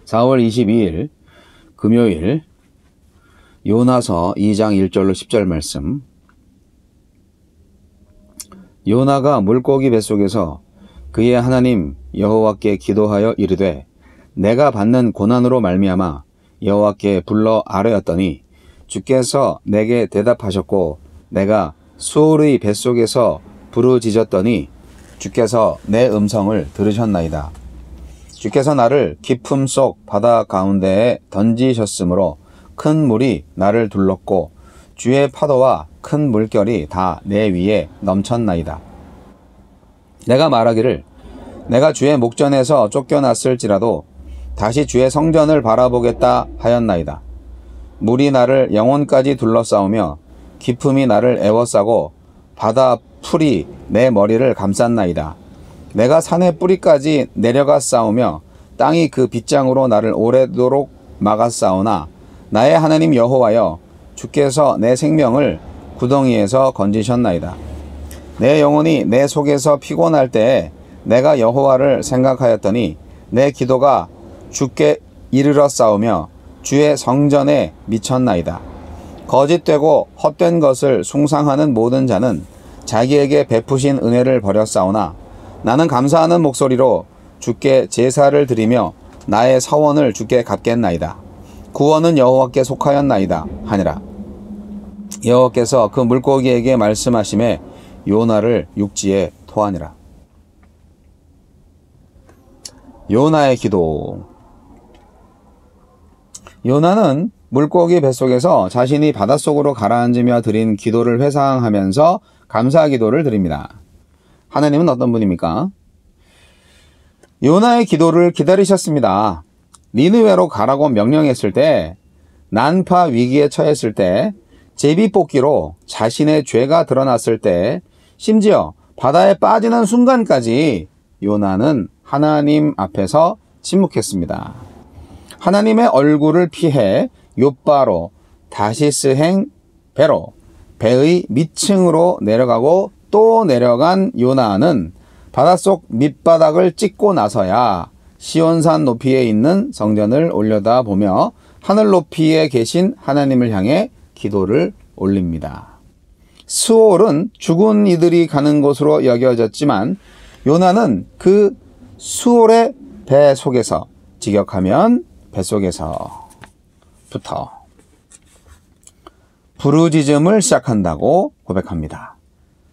4월 22일 금요일 요나서 2장 1절로 10절 말씀. 요나가 물고기 뱃속에서 그의 하나님 여호와께 기도하여 이르되 내가 받는 고난으로 말미암아 여호와께 불러 아뢰었더니 주께서 내게 대답하셨고 내가 수올의 뱃속에서 부르짖었더니 주께서 내 음성을 들으셨나이다. 주께서 나를 깊음 속 바다 가운데에 던지셨으므로 큰 물이 나를 둘렀고 주의 파도와 큰 물결이 다 내 위에 넘쳤나이다. 내가 말하기를 내가 주의 목전에서 쫓겨났을지라도 다시 주의 성전을 바라보겠다 하였나이다. 물이 나를 영혼까지 둘러싸우며 깊음이 나를 에워싸고 바다 풀이 내 머리를 감쌌나이다. 내가 산의 뿌리까지 내려가 싸우며 땅이 그 빗장으로 나를 오래도록 막았사오나 나의 하나님 여호와여 주께서 내 생명을 구덩이에서 건지셨나이다. 내 영혼이 내 속에서 피곤할 때에 내가 여호와를 생각하였더니 내 기도가 주께 이르러 싸우며 주의 성전에 미쳤나이다. 거짓되고 헛된 것을 숭상하는 모든 자는 자기에게 베푸신 은혜를 버렸사오나 나는 감사하는 목소리로 주께 제사를 드리며 나의 서원을 주께 갚겠나이다. 구원은 여호와께 속하였나이다 하니라. 여호와께서 그 물고기에게 말씀하시매 요나를 육지에 토하니라. 요나의 기도. 요나는 물고기 뱃속에서 자신이 바닷속으로 가라앉으며 드린 기도를 회상하면서 감사 기도를 드립니다. 하나님은 어떤 분입니까? 요나의 기도를 기다리셨습니다. 니느웨로 가라고 명령했을 때, 난파 위기에 처했을 때, 제비뽑기로 자신의 죄가 드러났을 때, 심지어 바다에 빠지는 순간까지 요나는 하나님 앞에서 침묵했습니다. 하나님의 얼굴을 피해 욥바로 다시스행 배로 배의 밑층으로 내려가고 또 내려간 요나는 바닷속 밑바닥을 찍고 나서야 시온산 높이에 있는 성전을 올려다보며 하늘 높이에 계신 하나님을 향해 기도를 올립니다. 스올은 죽은 이들이 가는 곳으로 여겨졌지만 요나는 그 스올의 배 속에서, 직역하면 뱃속에서부터 부르짖음을 시작한다고 고백합니다.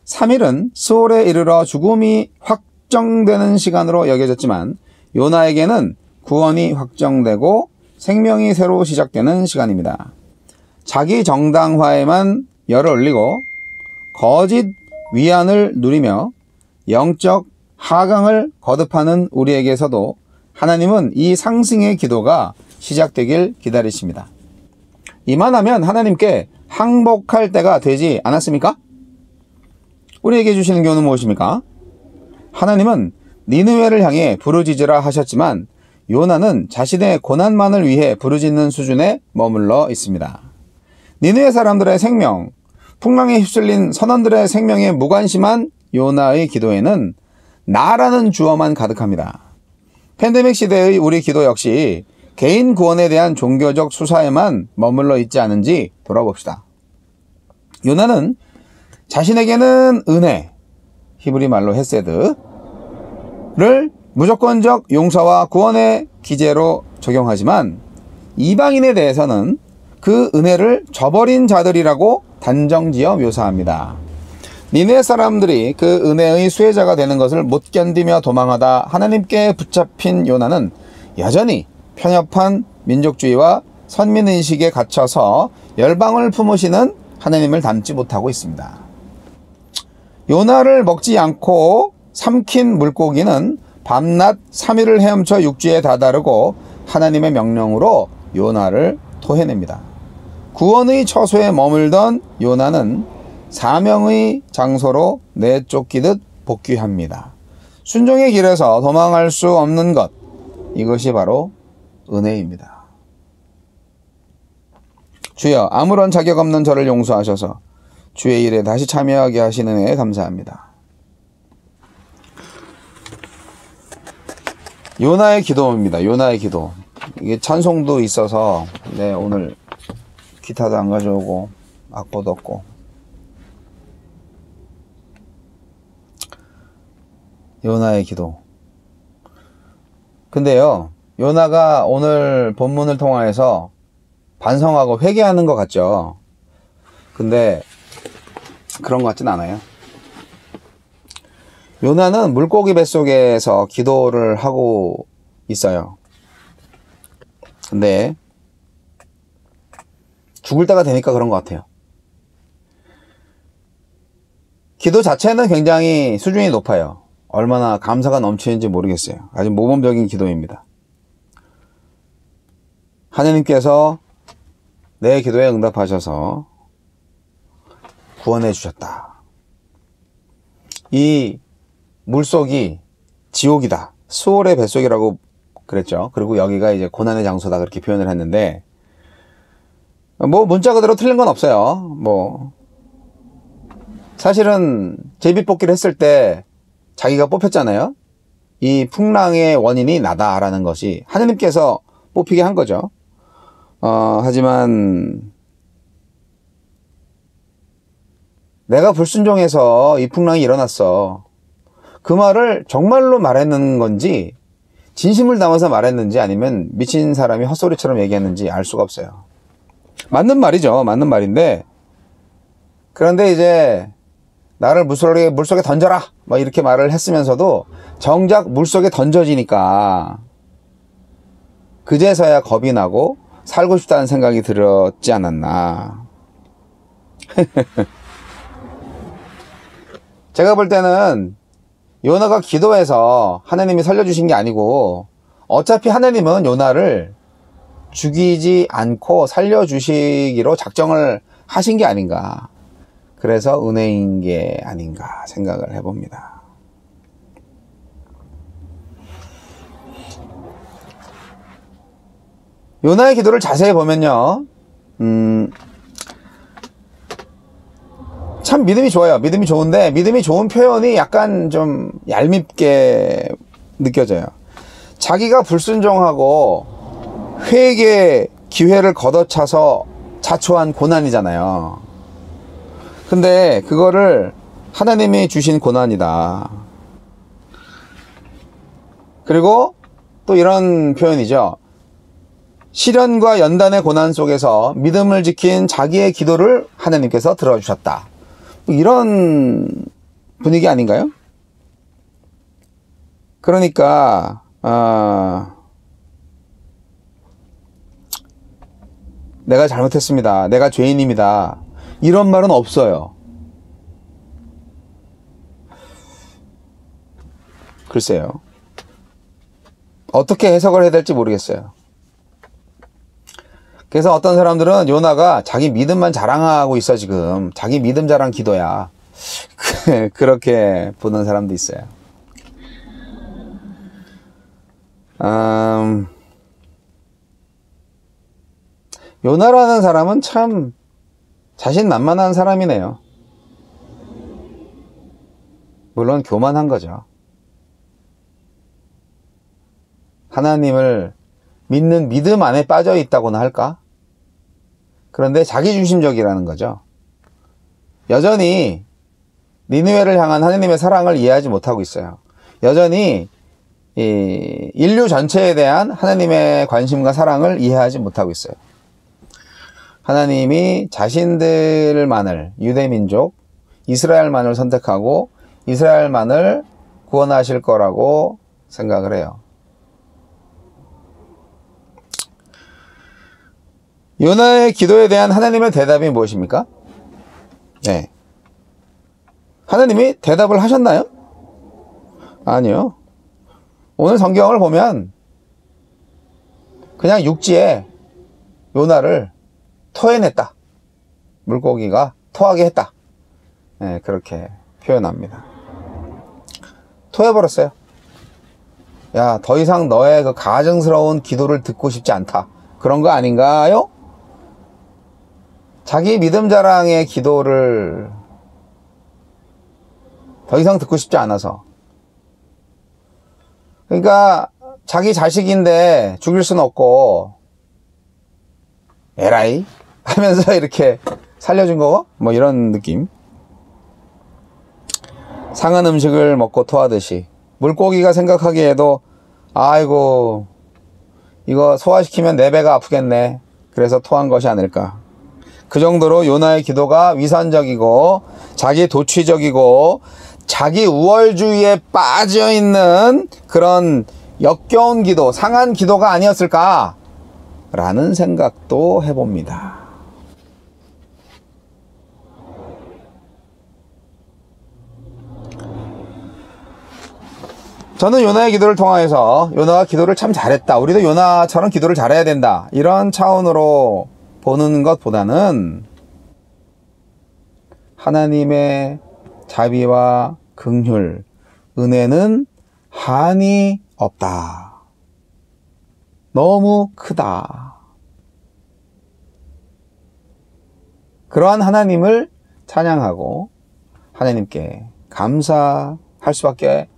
3일은 스올에 이르러 죽음이 확정되는 시간으로 여겨졌지만 요나에게는 구원이 확정되고 생명이 새로 시작되는 시간입니다. 자기 정당화에만 열을 올리고 거짓 위안을 누리며 영적 하강을 거듭하는 우리에게서도 하나님은 이 상승의 기도가 시작되길 기다리십니다. 이만하면 하나님께 항복할 때가 되지 않았습니까? 우리에게 주시는 교훈은 무엇입니까? 하나님은 니느웨를 향해 부르짖으라 하셨지만 요나는 자신의 고난만을 위해 부르짖는 수준에 머물러 있습니다. 니느웨 사람들의 생명, 풍랑에 휩쓸린 선원들의 생명에 무관심한 요나의 기도에는 나라는 주어만 가득합니다. 팬데믹 시대의 우리 기도 역시 개인 구원에 대한 종교적 수사에만 머물러 있지 않은지 돌아봅시다. 요나는 자신에게는 은혜, 히브리 말로 헤세드를 무조건적 용서와 구원의 기제로 적용하지만 이방인에 대해서는 그 은혜를 저버린 자들이라고 단정지어 묘사합니다. 니네 사람들이 그 은혜의 수혜자가 되는 것을 못 견디며 도망하다 하나님께 붙잡힌 요나는 여전히 편협한 민족주의와 선민의식에 갇혀서 열방을 품으시는 하나님을 닮지 못하고 있습니다. 요나를 먹지 않고 삼킨 물고기는 밤낮 3일을 헤엄쳐 육지에 다다르고 하나님의 명령으로 요나를 토해냅니다. 구원의 처소에 머물던 요나는 사명의 장소로 내쫓기듯 복귀합니다. 순종의 길에서 도망할 수 없는 것, 이것이 바로 은혜입니다. 주여, 아무런 자격 없는 저를 용서하셔서 주의 일에 다시 참여하게 하시는 은혜에 감사합니다. 요나의 기도입니다. 요나의 기도. 이게 찬송도 있어서, 네, 오늘 기타도 안 가져오고, 악보도 없고. 요나의 기도. 근데요, 요나가 오늘 본문을 통해서 반성하고 회개하는 것 같죠? 근데 그런 것 같진 않아요. 요나는 물고기 뱃속에서 기도를 하고 있어요. 근데 죽을 때가 되니까 그런 것 같아요. 기도 자체는 굉장히 수준이 높아요. 얼마나 감사가 넘치는지 모르겠어요. 아주 모범적인 기도입니다. 하나님께서 내 기도에 응답하셔서 구원해 주셨다. 이 물속이 지옥이다. 수월의 뱃속이라고 그랬죠. 그리고 여기가 이제 고난의 장소다 그렇게 표현을 했는데, 뭐 문자 그대로 틀린 건 없어요. 뭐 사실은 제비뽑기를 했을 때 자기가 뽑혔잖아요. 이 풍랑의 원인이 나다라는 것이 하느님께서 뽑히게 한 거죠. 하지만 내가 불순종해서 이 풍랑이 일어났어. 그 말을 정말로 말했는 건지 진심을 담아서 말했는지 아니면 미친 사람이 헛소리처럼 얘기했는지 알 수가 없어요. 맞는 말이죠. 맞는 말인데, 그런데 이제 나를 물속에 던져라 뭐 이렇게 말을 했으면서도 정작 물속에 던져지니까 그제서야 겁이 나고 살고 싶다는 생각이 들었지 않았나. 제가 볼 때는 요나가 기도해서 하나님이 살려주신 게 아니고, 어차피 하나님은 요나를 죽이지 않고 살려주시기로 작정을 하신 게 아닌가. 그래서 은혜인 게 아닌가 생각을 해봅니다. 요나의 기도를 자세히 보면요, 참 믿음이 좋아요. 믿음이 좋은데, 믿음이 좋은 표현이 약간 좀 얄밉게 느껴져요. 자기가 불순종하고 회개 기회를 걷어차서 자초한 고난이잖아요. 근데 그거를 하나님이 주신 고난이다. 그리고 또 이런 표현이죠. 시련과 연단의 고난 속에서 믿음을 지킨 자기의 기도를 하나님께서 들어주셨다. 이런 분위기 아닌가요? 그러니까 내가 잘못했습니다. 내가 죄인입니다. 이런 말은 없어요. 글쎄요. 어떻게 해석을 해야 될지 모르겠어요. 그래서 어떤 사람들은 요나가 자기 믿음만 자랑하고 있어 지금. 자기 믿음 자랑 기도야. 그렇게 보는 사람도 있어요. 요나라는 사람은 참 자신만만한 사람이네요. 물론 교만한 거죠. 하나님을 믿는 믿음 안에 빠져 있다고나 할까? 그런데 자기중심적이라는 거죠. 여전히 니느웨를 향한 하나님의 사랑을 이해하지 못하고 있어요. 여전히 이 인류 전체에 대한 하나님의 관심과 사랑을 이해하지 못하고 있어요. 하나님이 자신들만을, 유대민족, 이스라엘만을 선택하고 이스라엘만을 구원하실 거라고 생각을 해요. 요나의 기도에 대한 하나님의 대답이 무엇입니까? 네. 하나님이 대답을 하셨나요? 아니요. 오늘 성경을 보면 그냥 육지에 요나를 토해냈다. 물고기가 토하게 했다. 네, 그렇게 표현합니다. 토해버렸어요. 야, 더 이상 너의 그 가증스러운 기도를 듣고 싶지 않다. 그런 거 아닌가요? 자기 믿음 자랑의 기도를 더 이상 듣고 싶지 않아서. 그러니까 자기 자식인데 죽일 순 없고 에라이 하면서 이렇게 살려준 거? 뭐 이런 느낌. 상한 음식을 먹고 토하듯이 물고기가 생각하기에도 아이고 이거 소화시키면 내 배가 아프겠네, 그래서 토한 것이 아닐까. 그 정도로 요나의 기도가 위선적이고 자기 도취적이고 자기 우월주의에 빠져있는 그런 역겨운 기도, 상한 기도가 아니었을까 라는 생각도 해봅니다. 저는 요나의 기도를 통하여서 요나가 기도를 참 잘했다, 우리도 요나처럼 기도를 잘해야 된다, 이런 차원으로 보는 것보다는 하나님의 자비와 긍휼, 은혜는 한이 없다, 너무 크다, 그러한 하나님을 찬양하고 하나님께 감사할 수밖에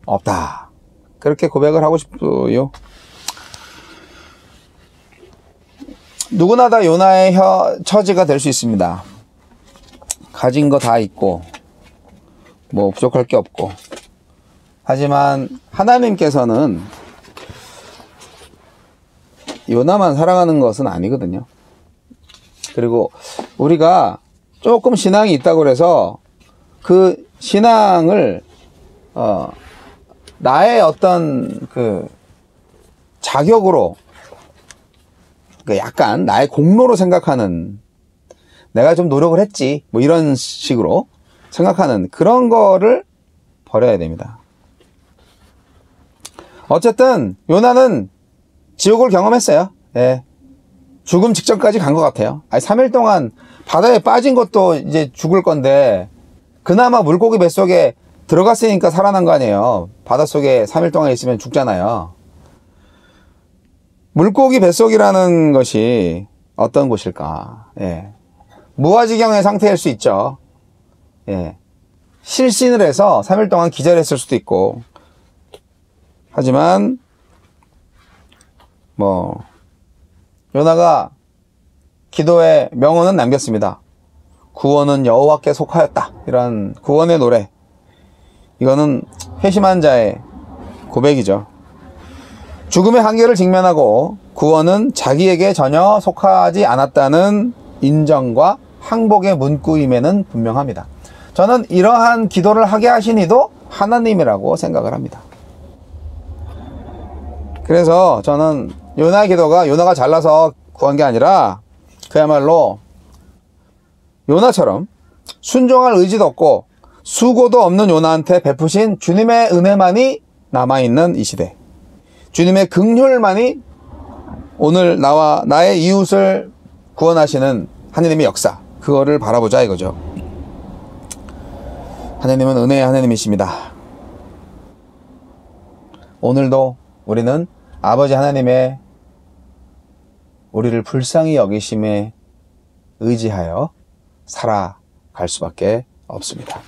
없다, 그렇게 고백을 하고 싶어요. 누구나 다 요나의 처지가 될 수 있습니다. 가진 거 다 있고 뭐 부족할 게 없고. 하지만 하나님께서는 요나만 사랑하는 것은 아니거든요. 그리고 우리가 조금 신앙이 있다고 해서 그 신앙을 나의 어떤 그 자격으로, 약간 나의 공로로 생각하는, 내가 좀 노력을 했지 뭐 이런 식으로 생각하는 그런 거를 버려야 됩니다. 어쨌든 요나는 지옥을 경험했어요. 예. 죽음 직전까지 간 것 같아요. 아니, 3일 동안 바다에 빠진 것도 이제 죽을 건데 그나마 물고기 뱃속에 들어갔으니까 살아난 거 아니에요. 바닷속에 3일 동안 있으면 죽잖아요. 물고기 뱃속이라는 것이 어떤 곳일까? 예. 무아지경의 상태일 수 있죠. 예. 실신을 해서 3일 동안 기절했을 수도 있고. 하지만 뭐 요나가 기도의 명언은 남겼습니다. 구원은 여호와께 속하였다, 이런 구원의 노래. 이거는 회심한 자의 고백이죠. 죽음의 한계를 직면하고 구원은 자기에게 전혀 속하지 않았다는 인정과 항복의 문구임에는 분명합니다. 저는 이러한 기도를 하게 하신 이도 하나님이라고 생각을 합니다. 그래서 저는 요나의 기도가 요나가 잘나서 구한 게 아니라 그야말로 요나처럼 순종할 의지도 없고 수고도 없는 요나한테 베푸신 주님의 은혜만이 남아있는 이 시대, 주님의 긍휼만이 오늘 나와 나의 이웃을 구원하시는 하나님의 역사, 그거를 바라보자 이거죠. 하나님은 은혜의 하나님이십니다. 오늘도 우리는 아버지 하나님의 우리를 불쌍히 여기심에 의지하여 살아갈 수밖에 없습니다.